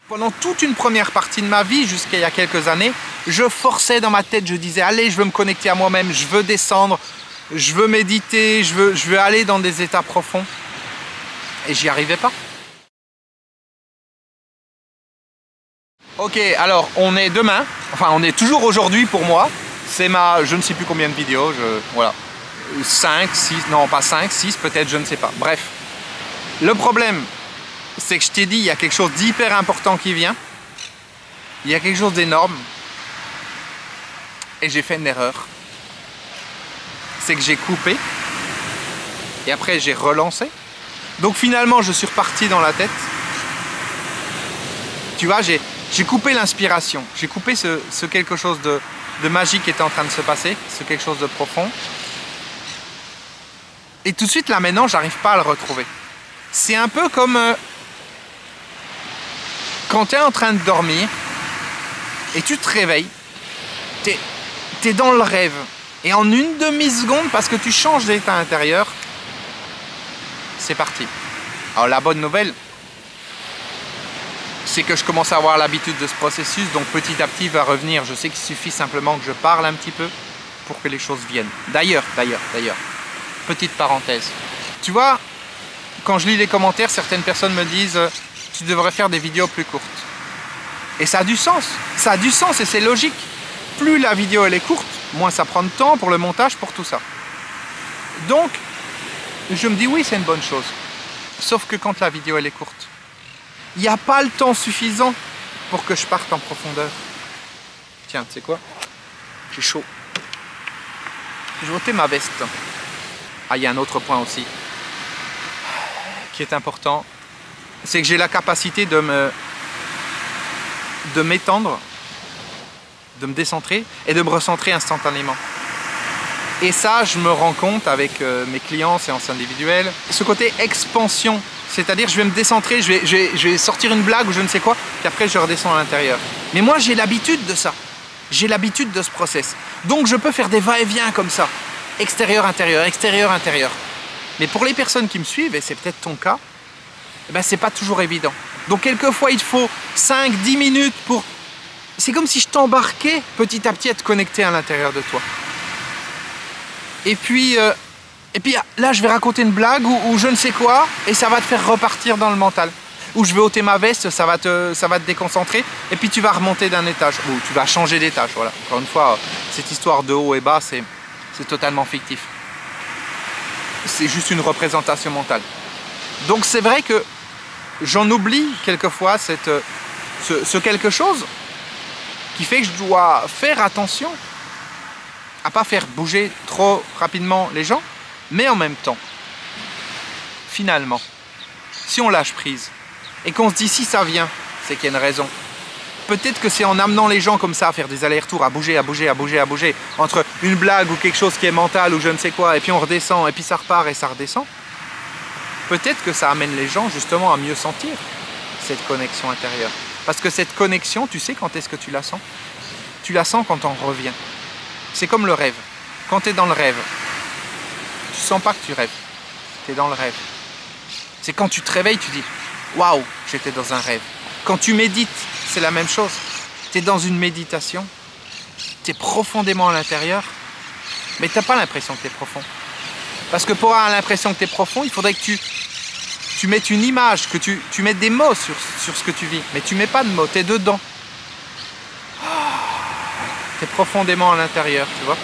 Pendant toute une première partie de ma vie, jusqu'à il y a quelques années, je forçais dans ma tête, je disais allez, je veux me connecter à moi-même, je veux descendre, je veux méditer, je veux aller dans des états profonds. Et j'y arrivais pas. Ok, alors on est demain, enfin on est toujours aujourd'hui pour moi. C'est ma, je ne sais plus combien de vidéos, voilà. 5, 6, non pas 5, 6 peut-être, je ne sais pas. Bref, le problème, c'est que je t'ai dit, il y a quelque chose d'hyper important qui vient. Il y a quelque chose d'énorme. Et j'ai fait une erreur. C'est que j'ai coupé. Et après, j'ai relancé. Donc finalement, je suis reparti dans la tête. Tu vois, j'ai coupé l'inspiration. J'ai coupé ce quelque chose de magique qui était en train de se passer. Ce quelque chose de profond. Et tout de suite, là maintenant, j'arrive pas à le retrouver. C'est un peu comme... quand tu es en train de dormir et tu te réveilles, tu es dans le rêve. Et en une demi-seconde, parce que tu changes d'état intérieur, c'est parti. Alors la bonne nouvelle, c'est que je commence à avoir l'habitude de ce processus, donc petit à petit il va revenir. Je sais qu'il suffit simplement que je parle un petit peu pour que les choses viennent. D'ailleurs, petite parenthèse. Tu vois, quand je lis les commentaires, certaines personnes me disent tu devrais faire des vidéos plus courtes. Et ça a du sens. Ça a du sens et c'est logique. Plus la vidéo elle est courte, moins ça prend de temps pour le montage, pour tout ça. Donc, je me dis oui, c'est une bonne chose. Sauf que quand la vidéo elle est courte, il n'y a pas le temps suffisant pour que je parte en profondeur. Tiens, tu sais quoi? J'ai chaud. Je vais ôter ma veste. Ah, il y a un autre point aussi qui est important. C'est que j'ai la capacité de m'étendre, de me décentrer et de me recentrer instantanément. Et ça, je me rends compte avec mes clients, séances individuelles, ce côté expansion, c'est-à-dire je vais me décentrer, je vais sortir une blague ou je ne sais quoi, puis après je redescends à l'intérieur. Mais moi j'ai l'habitude de ça, j'ai l'habitude de ce process. Donc je peux faire des va-et-vient comme ça, extérieur, intérieur, extérieur, intérieur. Mais pour les personnes qui me suivent, et c'est peut-être ton cas, eh ben, c'est pas toujours évident. Donc quelquefois il faut 5-10 minutes pour... C'est comme si je t'embarquais petit à petit à te connecter à l'intérieur de toi. Et puis là je vais raconter une blague ou je ne sais quoi et ça va te faire repartir dans le mental. Ou je vais ôter ma veste, ça va te déconcentrer et puis tu vas remonter d'un étage. Ou tu vas changer d'étage, voilà. Encore une fois, cette histoire de haut et bas, c'est totalement fictif. C'est juste une représentation mentale. Donc c'est vrai que j'en oublie quelquefois ce quelque chose qui fait que je dois faire attention à pas faire bouger trop rapidement les gens, mais en même temps, finalement, si on lâche prise et qu'on se dit si ça vient, c'est qu'il y a une raison. Peut-être que c'est en amenant les gens comme ça à faire des allers-retours, à bouger, entre une blague ou quelque chose qui est mental ou je ne sais quoi, et puis on redescend, et puis ça repart et ça redescend. Peut-être que ça amène les gens justement à mieux sentir cette connexion intérieure. Parce que cette connexion, tu sais quand est-ce que tu la sens? Tu la sens quand on revient. C'est comme le rêve. Quand tu es dans le rêve, tu sens pas que tu rêves. Tu es dans le rêve. C'est quand tu te réveilles, tu dis « Waouh, j'étais dans un rêve ». Quand tu médites, c'est la même chose. Tu es dans une méditation, tu es profondément à l'intérieur, mais tu n'as pas l'impression que tu es profond. Parce que pour avoir l'impression que tu es profond, il faudrait que tu mettes une image, que tu mettes des mots sur ce que tu vis. Mais tu ne mets pas de mots, tu es dedans. Tu es profondément à l'intérieur, tu vois.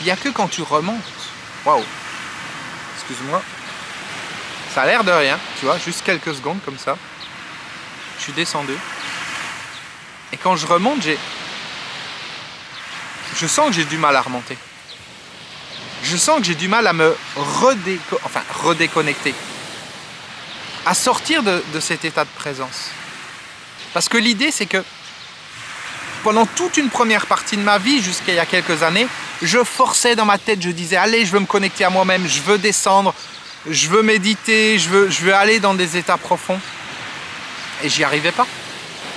Il n'y a que quand tu remontes. Waouh. Excuse-moi. Ça a l'air de rien, tu vois, juste quelques secondes comme ça. Je suis descendu. Et quand je remonte, je sens que j'ai du mal à remonter. Je sens que j'ai du mal à me redéconnecter. À sortir de cet état de présence. Parce que l'idée, c'est que pendant toute une première partie de ma vie, jusqu'à il y a quelques années, je forçais dans ma tête, je disais, allez, je veux me connecter à moi-même, je veux descendre, je veux méditer, je veux aller dans des états profonds. Et j'y arrivais pas.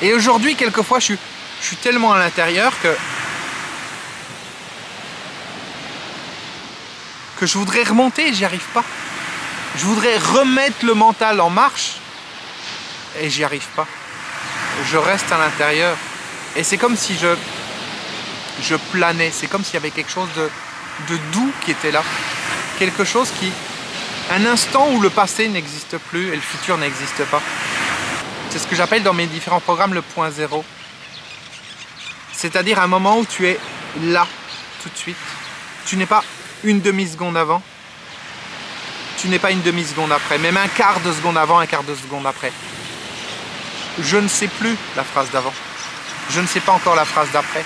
Et aujourd'hui, quelquefois, je suis tellement à l'intérieur que que je voudrais remonter et j'y arrive pas. Je voudrais remettre le mental en marche et j'y arrive pas. Je reste à l'intérieur et c'est comme si je planais, c'est comme s'il y avait quelque chose de doux qui était là. Quelque chose qui, un instant où le passé n'existe plus et le futur n'existe pas. C'est ce que j'appelle dans mes différents programmes le point zéro. C'est-à-dire un moment où tu es là, tout de suite. Tu n'es pas une demi-seconde avant. Tu n'es pas une demi-seconde après. Même un quart de seconde avant, un quart de seconde après. Je ne sais plus la phrase d'avant. Je ne sais pas encore la phrase d'après.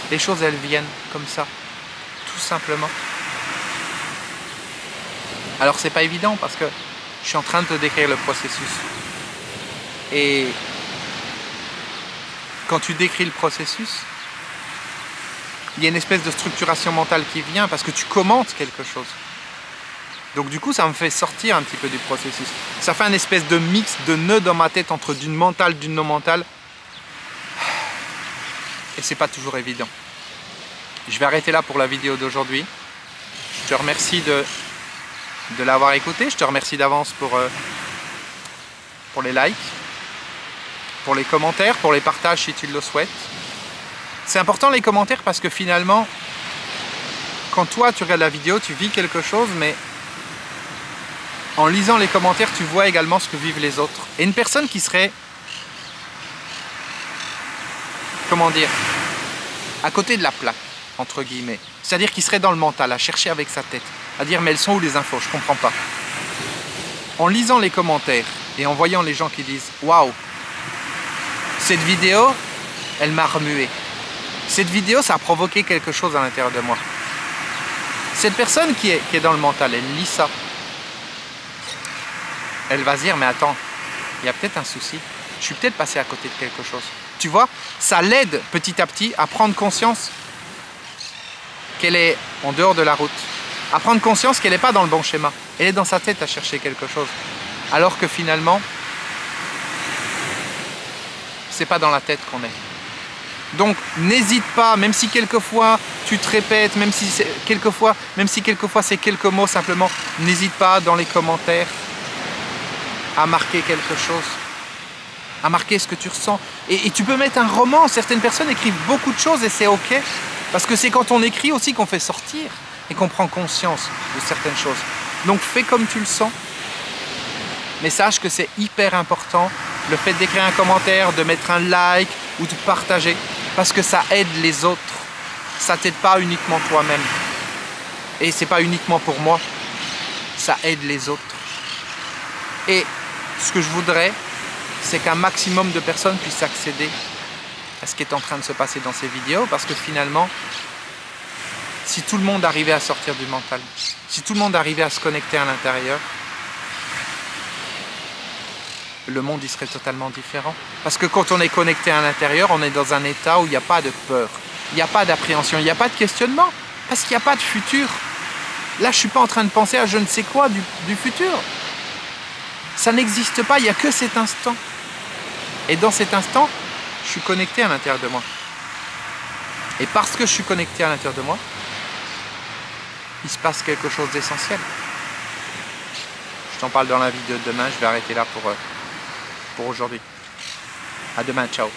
Les choses, elles viennent comme ça. Tout simplement. Alors, c'est pas évident parce que je suis en train de te décrire le processus. Et quand tu décris le processus, il y a une espèce de structuration mentale qui vient parce que tu commentes quelque chose. Donc du coup, ça me fait sortir un petit peu du processus. Ça fait un espèce de mix, de nœud dans ma tête entre d'une mentale, d'une non mentale. Et c'est pas toujours évident. Je vais arrêter là pour la vidéo d'aujourd'hui. Je te remercie de l'avoir écouté. Je te remercie d'avance pour les likes, pour les commentaires, pour les partages si tu le souhaites. C'est important les commentaires parce que finalement, quand toi tu regardes la vidéo, tu vis quelque chose, mais en lisant les commentaires, tu vois également ce que vivent les autres. Et une personne qui serait, comment dire, à côté de la plaque, entre guillemets, c'est-à-dire qui serait dans le mental, à chercher avec sa tête, à dire mais elles sont où les infos, je comprends pas. En lisant les commentaires et en voyant les gens qui disent waouh, cette vidéo, elle m'a remué. Cette vidéo, ça a provoqué quelque chose à l'intérieur de moi. Cette personne qui est dans le mental, elle lit ça. Elle va se dire, mais attends, il y a peut-être un souci. Je suis peut-être passé à côté de quelque chose. Tu vois, ça l'aide petit à petit à prendre conscience qu'elle est en dehors de la route. À prendre conscience qu'elle n'est pas dans le bon schéma. Elle est dans sa tête à chercher quelque chose. Alors que finalement, c'est pas dans la tête qu'on est. Donc n'hésite pas, même si quelquefois tu te répètes, même si quelquefois c'est quelques mots simplement, n'hésite pas dans les commentaires à marquer quelque chose, à marquer ce que tu ressens. Et tu peux mettre un roman, certaines personnes écrivent beaucoup de choses et c'est ok, parce que c'est quand on écrit aussi qu'on fait sortir et qu'on prend conscience de certaines choses. Donc fais comme tu le sens, mais sache que c'est hyper important le fait d'écrire un commentaire, de mettre un like ou de partager, parce que ça aide les autres. Ça t'aide pas uniquement toi-même. Et c'est pas uniquement pour moi. Ça aide les autres. Et ce que je voudrais, c'est qu'un maximum de personnes puissent accéder à ce qui est en train de se passer dans ces vidéos, parce que finalement, si tout le monde arrivait à sortir du mental, si tout le monde arrivait à se connecter à l'intérieur, le monde il serait totalement différent. Parce que quand on est connecté à l'intérieur, on est dans un état où il n'y a pas de peur, il n'y a pas d'appréhension, il n'y a pas de questionnement, parce qu'il n'y a pas de futur. Là, je ne suis pas en train de penser à je ne sais quoi du futur. Ça n'existe pas, il n'y a que cet instant. Et dans cet instant, je suis connecté à l'intérieur de moi. Et parce que je suis connecté à l'intérieur de moi, il se passe quelque chose d'essentiel. Je t'en parle dans la vidéo de demain, je vais arrêter là pour aujourd'hui. À demain, ciao.